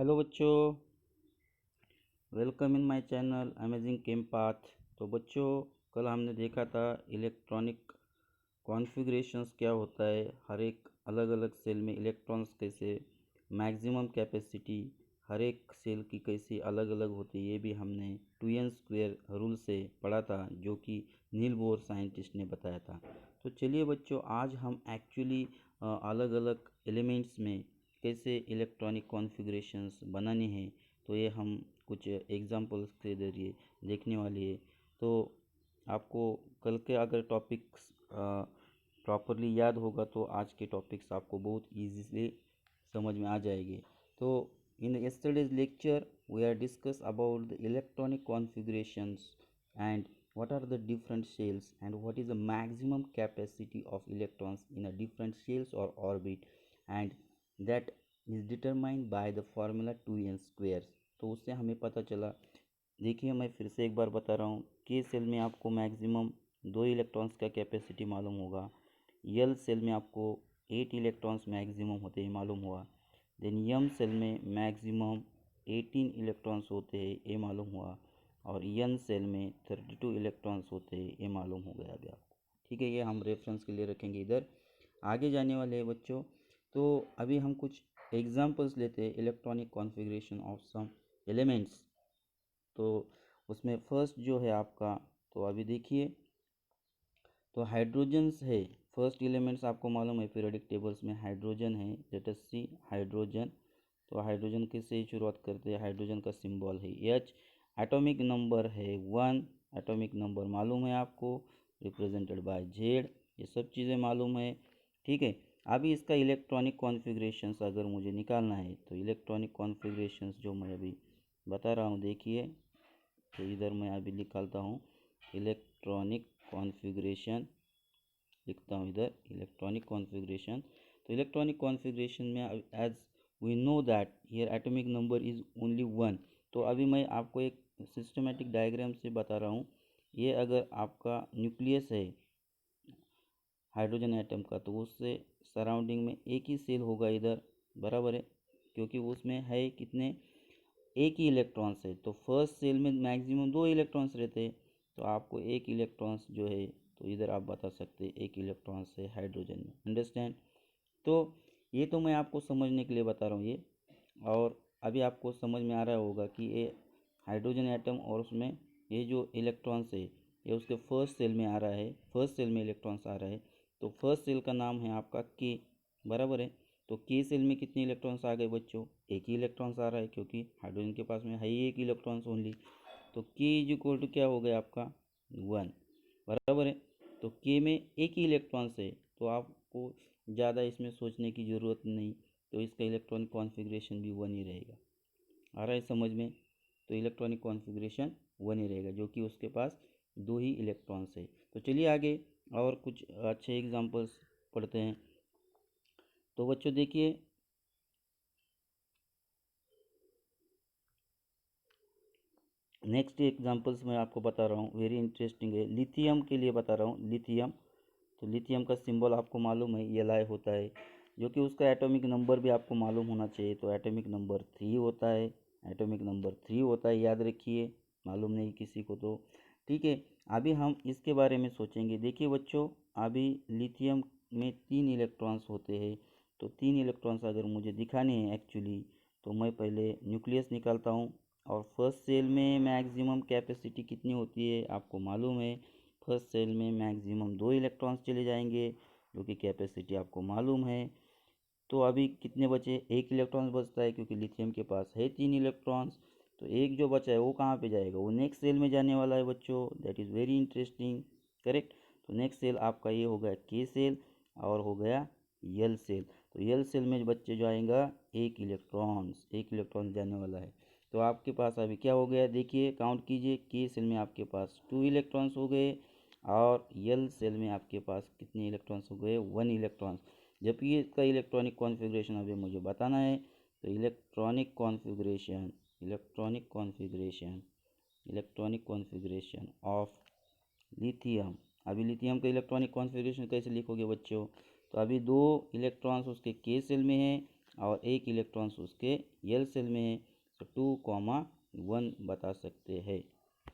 Hello बच्चों, welcome in my channel amazing came path. तो बच्चों, कल हमने देखा था इलेक्ट्रॉनिक कॉन्फ़िगरेशंस क्या होता है, हर एक अलग अलग सेल में इलेक्ट्रॉन्स कैसे, मैक्सिमम कैपेसिटी हर एक सेल की कैसी अलग अलग होती है, ये भी हमने 2n² रूल से पढ़ा था, जो कि नील बोर साइंटिस्ट ने बताया था। तो चलिए बच्चों, आज हम एक्चुअली अलग अलग एलिमेंट्स में कैसे इलेक्ट्रॉनिक कॉन्फ़िगरेशंस बनाने हैं, तो ये हम कुछ एग्जांपल्स के ज़रिए देखने वाले हैं। तो आपको कल के अगर टॉपिक्स प्रॉपरली याद होगा तो आज के टॉपिक्स आपको बहुत इजीली समझ में आ जाएंगे। तो इन yesterday's lecture we are discuss about the electronic configurations and what are the different shells and what is the maximum capacity of electrons in a different shells or orbit, and that is determined by the formula 2n squares। तो उससे हमें पता चला, देखिए मैं फिर से एक बार बता रहा हूँ, के सेल में आपको मैक्सिमम 2 इलेक्ट्रॉन्स का कैपेसिटी मालूम होगा, यल सेल में आपको 8 इलेक्ट्रॉन्स मैक्सिमम होते हैं मालूम हुआ, देन यम सेल में मैक्सिमम 18 इलेक्ट्रॉन्स होते हैं ये मालूम हुआ, और यन सेल में 32 इलेक्ट्रॉन्स होते हैं ये मालूम हो गया अभी आपको। ठीक है, ये हम रेफरेंस के लिए रखेंगे इधर, आगे जाने वाले हैं बच्चों। तो अभी हम कुछ एग्जांपल्स लेते हैं electronic configuration of some elements. तो उसमें फर्स्ट जो है आपका, तो अभी देखिए, तो हाइड्रोजन्स है, फर्स्ट एलिमेंट्स आपको मालूम है पीरियोडिक टेबल्स में हाइड्रोजन है, लेट अस सी हाइड्रोजन। तो हाइड्रोजन के से शुरुआत करते हैं, हाइड्रोजन का सिंबल है एच, एटॉमिक नंबर है 1, एटॉमिक नंबर मालूम है आपको, रिप्रेजेंटेड बाय जेड, ये सब चीज़ें मालूम है। ठीक है, अभी इसका इलेक्ट्रॉनिक कॉन्फ़िगरेशंस अगर मुझे निकालना है, तो इलेक्ट्रॉनिक कॉन्फ़िगरेशंस जो मैं अभी बता रहा हूँ, देखिए, तो इधर मैं अभी निकालता हूँ इलेक्ट्रॉनिक कॉन्फ़िगरेशन, लिखता हूँ इधर इलेक्ट्रॉनिक कॉन्फ़िगरेशन। तो इलेक्ट्रॉनिक कॉन्फ़िगरेशन में as we know that here atomic number is only 1। तो अभी मैं आपको एक सिस्टमेटिक डायग्राम से बता रहा हूँ, ये अगर आपका न्यूक्लियस है हाइड्रोजन एटम का, तो उससे सराउंडिंग में एक ही सेल होगा इधर, बराबर है, क्योंकि उसमें है कितने, एक ही इलेक्ट्रॉन्स है। तो फर्स्ट सेल में मैक्सिमम 2 इलेक्ट्रॉन्स रहते हैं, तो आपको एक इलेक्ट्रॉन्स जो है, तो इधर आप बता सकते हैं एक इलेक्ट्रॉन्स है हाइड्रोजन में, अंडरस्टैंड। तो ये तो मैं आपको समझने के लिए बता रहा हूँ ये, और अभी आपको समझ में आ रहा होगा कि ये हाइड्रोजन एटम और उसमें ये जो इलेक्ट्रॉन्स है, ये उसके फर्स्ट सेल में आ रहा है, फर्स्ट सेल में इलेक्ट्रॉन्स आ रहा है, तो फर्स्ट सेल का नाम है आपका के, बराबर है। तो के सेल में कितने इलेक्ट्रॉन्स आ गए बच्चों, एक ही इलेक्ट्रॉन्स आ रहा है, क्योंकि हाइड्रोजन के पास में है ही एक इलेक्ट्रॉन्स ओनली। तो के इज इक्वल टू क्या हो गया आपका 1, बराबर है। तो के में एक ही इलेक्ट्रॉन्स है, तो आपको ज़्यादा इसमें सोचने की ज़रूरत नहीं, तो इसका इलेक्ट्रॉनिक कॉन्फ़िगरेशन भी 1 ही रहेगा। आ रहा है समझ में? तो इलेक्ट्रॉनिक कॉन्फ़िगरेशन 1 ही रहेगा, जो कि उसके पास 2 ही इलेक्ट्रॉन्स है। तो चलिए आगे और कुछ अच्छे एग्जांपल्स पढ़ते हैं। तो बच्चों देखिए, नेक्स्ट एग्जांपल्स मैं आपको बता रहा हूँ, वेरी इंटरेस्टिंग है, लिथियम के लिए बता रहा हूँ, लिथियम। तो लिथियम का सिंबल आपको मालूम है Li होता है, जो कि उसका एटॉमिक नंबर भी आपको मालूम होना चाहिए। तो एटॉमिक नंबर 3 होता है, एटॉमिक नंबर 3 होता है, याद रखिए, मालूम नहीं किसी को तो। ठीक है, अभी हम इसके बारे में सोचेंगे। देखिए बच्चों, अभी लिथियम में 3 इलेक्ट्रॉन्स होते हैं, तो 3 इलेक्ट्रॉन्स अगर मुझे दिखाने हैं एक्चुअली, तो मैं पहले न्यूक्लियस निकालता हूँ। और फर्स्ट सेल में मैक्सिमम कैपेसिटी कितनी होती है आपको मालूम है, फर्स्ट सेल में मैक्सिमम 2 इलेक्ट्रॉन्स चले जाएंगे, जो कि कैपेसिटी आपको मालूम है। तो अभी कितने बचे, एक इलेक्ट्रॉन्स बचता है, क्योंकि लिथियम के पास है 3 इलेक्ट्रॉन्स। तो एक जो बचा है वो कहाँ पे जाएगा, वो नेक्स्ट सेल में जाने वाला है बच्चों, that is very interesting, correct. तो नेक्स्ट सेल आपका ये हो गया के सेल, और हो गया यल सेल। तो यल सेल में बच्चे जो आएगा एक इलेक्ट्रॉन्स जाने वाला है। तो आपके पास अभी क्या हो गया, देखिए काउंट कीजिए, के सेल में आपके पास 2 इलेक्ट्रॉन्स हो गए, और यल सेल में आपके पास कितने इलेक्ट्रॉन्स हो गए, 1 इलेक्ट्रॉन्स। जबकि इसका इलेक्ट्रॉनिक कॉन्फ़िगरेशन अभी मुझे बताना है। तो इलेक्ट्रॉनिक कॉन्फ़िगरेशन ऑफ लिथियम। अभी लिथियम का इलेक्ट्रॉनिक कॉन्फ़िगरेशन कैसे लिखोगे बच्चों, तो अभी 2 इलेक्ट्रॉन्स उसके के सेल में है, और एक इलेक्ट्रॉन्स उसके यल सेल में है, तो 2,1 बता सकते हैं।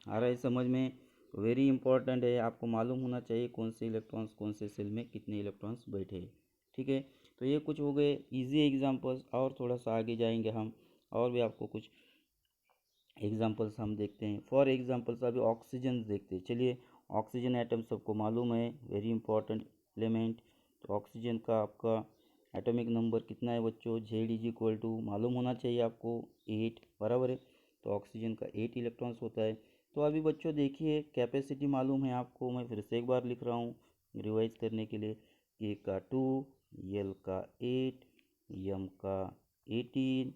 आ रहा है समझ में? वेरी इंपॉर्टेंट है, आपको मालूम होना चाहिए कौन से इलेक्ट्रॉन्स कौन से सेल में कितने इलेक्ट्रॉन्स बैठे हैं। ठीक है, तो ये कुछ हो गए इजी एग्जांपल्स, और थोड़ा सा आगे जाएंगे हम, और भी आपको कुछ एग्जांपल्स हम देखते हैं। फॉर एग्जांपल्स अभी ऑक्सीजन देखते हैं। चलिए, ऑक्सीजन एटम सबको मालूम है, वेरी इंपॉर्टेंट एलिमेंट। तो ऑक्सीजन का आपका एटॉमिक नंबर कितना है बच्चों? Z मालूम होना चाहिए आपको, 8, बराबर है। तो ऑक्सीजन का 8 इलेक्ट्रॉन्स होता है। तो अभी बच्चों देखिए, कैपेसिटी मालूम है आपको, मैं फिर से एक बार लिख रहा हूँ रिवाइज करने के लिए। के का 2, एल का 8, एम का 18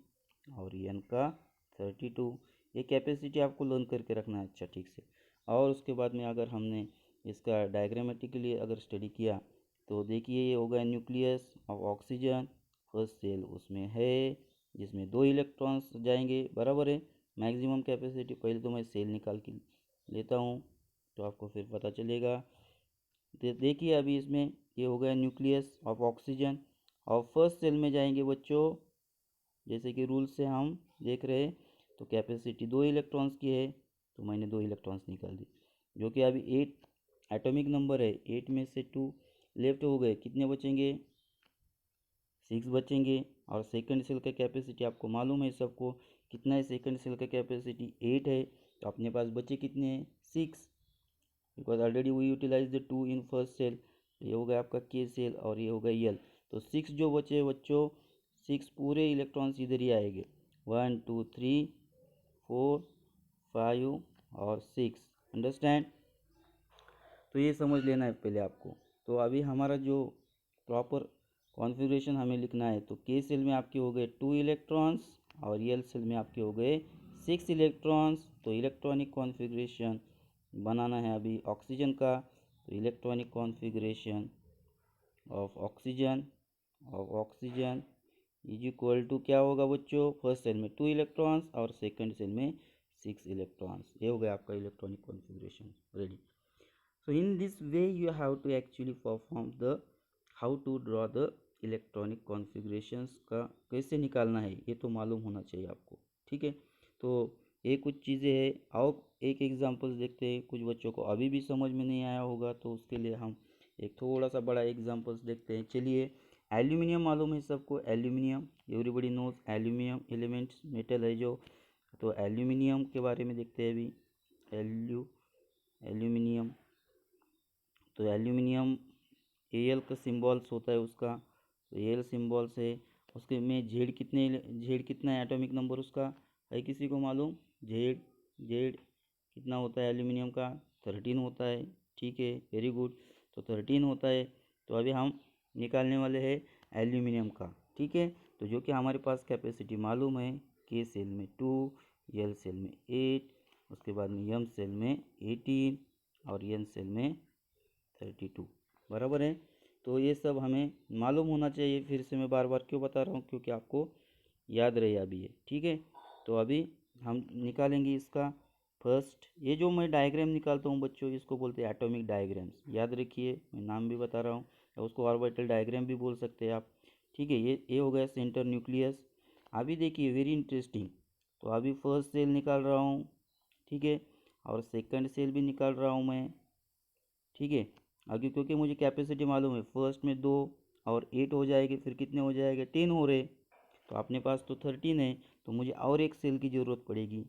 और एन का 32। ये कैपेसिटी आपको लर्न करके रखना है अच्छा ठीक से। और उसके बाद में अगर हमने इसका डायग्रामेटिकली अगर स्टडी किया तो देखिए, ये होगा nucleus of oxygen, first shell उसमें है जिसमें 2 इलेक्ट्रॉन्स जाएंगे, बराबर है। मैक्सिमम कैपेसिटी, पहले तो मैं सेल निकाल के लेता हूँ तो आपको फिर पता चलेगा। देखिए अभी इसमें ये हो गया न्यूक्लियस ऑफ ऑक्सीजन, और फर्स्ट सेल में जाएंगे बच्चों, जैसे कि रूल से हम देख रहे हैं। तो कैपेसिटी 2 इलेक्ट्रॉन्स की है, तो मैंने 2 इलेक्ट्रॉन्स निकाल दी, जो कि अभी 8 एटॉमिक नंबर है। 8 में से 2 लेफ्ट हो गए, कितने बचेंगे? 6 बचेंगे। और सेकंड सेल का कैपेसिटी आपको मालूम है सबको, कितना है सेकंड सेल का कैपेसिटी? 8 है। तो अपने पास बचे कितने हैं? 6, because already we utilize the 2 in first shell. ये हो गया आपका के सेल और ये हो गया यल। तो 6 जो बचे बच्चों, 6 पूरे इलेक्ट्रॉन्स इधर ही आएंगे। 1 2 3 4 5 और 6, अंडरस्टैंड? तो ये समझ लेना है पहले आपको। तो अभी हमारा जो प्रॉपर कॉन्फ़िगरेशन हमें लिखना है, तो के सेल में आपके हो गए 2 इलेक्ट्रॉन्स और यल सेल में आपके हो गए 6 इलेक्ट्रॉन्स। तो इलेक्ट्रॉनिक कॉन्फ़िगरेशन बनाना है अभी ऑक्सीजन का। तो electronic configuration of oxygen is equal to क्या होगा बच्चों? फर्स्ट सेल में 2 इलेक्ट्रॉन्स और सेकंड सेल में 6 इलेक्ट्रॉन्स। ये हो गया आपका electronic configuration ready. So in this way you have to actually perform the how to draw the electronic configurations का कैसे निकालना है ये तो मालूम होना चाहिए आपको। ठीक है, तो ये कुछ चीज़ें हैं। आओ एक एग्जांपल्स देखते हैं, कुछ बच्चों को अभी भी समझ में नहीं आया होगा तो उसके लिए हम एक थोड़ा सा बड़ा एग्जांपल्स देखते हैं। चलिए, एल्यूमिनियम मालूम है सबको, aluminium everybody knows, aluminium elements metal है जो। तो एल्यूमिनियम के बारे में देखते हैं अभी। एल्यूमिनियम, तो एल्यूमिनियम एल का सिंबल्स होता है उसका, तो एल सिंबल्स है उसके में। जेड कितना है एटॉमिक नंबर उसका? है किसी को मालूम? जेड जेड कितना होता है एल्यूमिनियम का? 13 होता है। ठीक है, वेरी गुड। तो 13 होता है। तो अभी हम निकालने वाले हैं एल्यूमिनियम का। ठीक है, तो जो कि हमारे पास कैपेसिटी मालूम है, के सेल में 2, एल सेल में 8, उसके बाद में एम सेल में 18 और एन सेल में 32, बराबर है। तो ये सब हमें मालूम होना चाहिए। फिर से मैं बार बार क्यों बता रहा हूँ? क्योंकि आपको याद रहे अभी ये। ठीक है, तो अभी हम निकालेंगे इसका फर्स्ट। ये जो मैं डायग्राम निकालता हूँ बच्चों, इसको बोलते हैं एटॉमिक डायग्राम्स। याद रखिए, मैं नाम भी बता रहा हूँ, या उसको ऑर्बिटल डायग्राम भी बोल सकते हैं आप। ठीक है, ये हो गया सेंटर न्यूक्लियस। अभी देखिए वेरी इंटरेस्टिंग। तो अभी फर्स्ट सेल निकाल रहा हूँ, ठीक है, और सेकंड सेल भी निकाल रहा हूँ मैं। ठीक है, आगे क्योंकि मुझे कैपेसिटी मालूम है, फर्स्ट में 2 और 8 हो जाएंगे, फिर कितने हो जाएंगे? 10 हो रहे। तो अपने पास तो 13 है, तो मुझे और एक सेल की ज़रूरत पड़ेगी।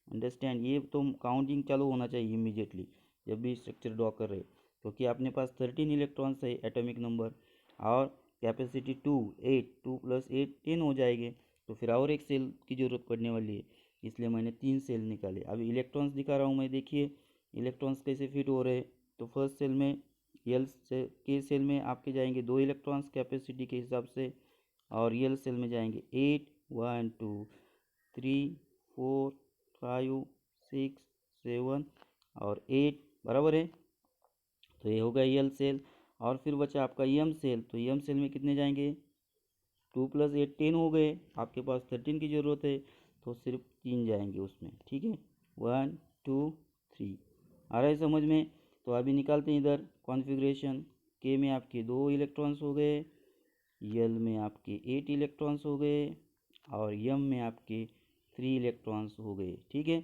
अंडरस्टैंड? ये तो काउंटिंग चालू होना चाहिए इमीडिएटली जब भी स्ट्रक्चर ड्रॉ कर रहे, क्योंकि अपने पास 13 इलेक्ट्रॉन्स है एटॉमिक नंबर, और कैपेसिटी 2, 8, 2 + 8 10 हो जाएंगे। तो फिर और एक सेल की ज़रूरत पड़ने वाली है, इसलिए मैंने 3 सेल निकाले। अभी इलेक्ट्रॉन्स दिखा रहा हूँ मैं, देखिए इलेक्ट्रॉन्स कैसे फिट हो रहे हैं। तो फर्स्ट सेल में यल से के सेल में आपके जाएंगे 2 इलेक्ट्रॉन्स कैपेसिटी के हिसाब से, और यल सेल में जाएंगे 8, 1 2 3 4 5 6 7 और 8, बराबर है। तो ये हो गया यल सेल। और फिर बचा आपका यम सेल। तो यम सेल में कितने जाएंगे? 2 + 8 10 हो गए, आपके पास 13 की ज़रूरत है, तो सिर्फ 3 जाएंगे उसमें। ठीक है, 1 2 3। आ रहा है समझ में? तो अभी निकालते हैं इधर कॉन्फ़िगरेशन। के में आपके 2 इलेक्ट्रॉन्स हो गए, यल में आपके 8 इलेक्ट्रॉन्स हो गए और यम में आपके 3 इलेक्ट्रॉन्स हो गए। ठीक है,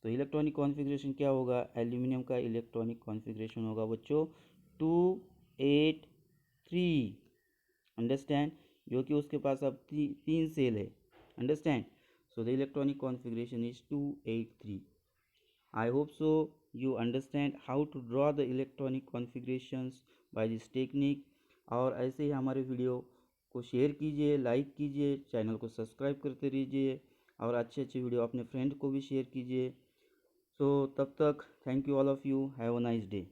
तो इलेक्ट्रॉनिक कॉन्फ़िगरेशन क्या होगा, एल्यूमिनियम का इलेक्ट्रॉनिक कॉन्फ़िगरेशन होगा बच्चों 2 8 3। अंडरस्टैंड, जो कि उसके पास अब 3 सेल है। Understand, so the electronic configuration is 283. I hope so you understand how to draw the electronic configurations by this technique। और ऐसे ही हमारे वीडियो को शेयर कीजिए, लाइक कीजिए, चैनल को सब्सक्राइब करते रहिए और अच्छे अच्छे वीडियो अपने फ्रेंड को भी शेयर कीजिए। सो तब तक thank you all of you, have a nice day.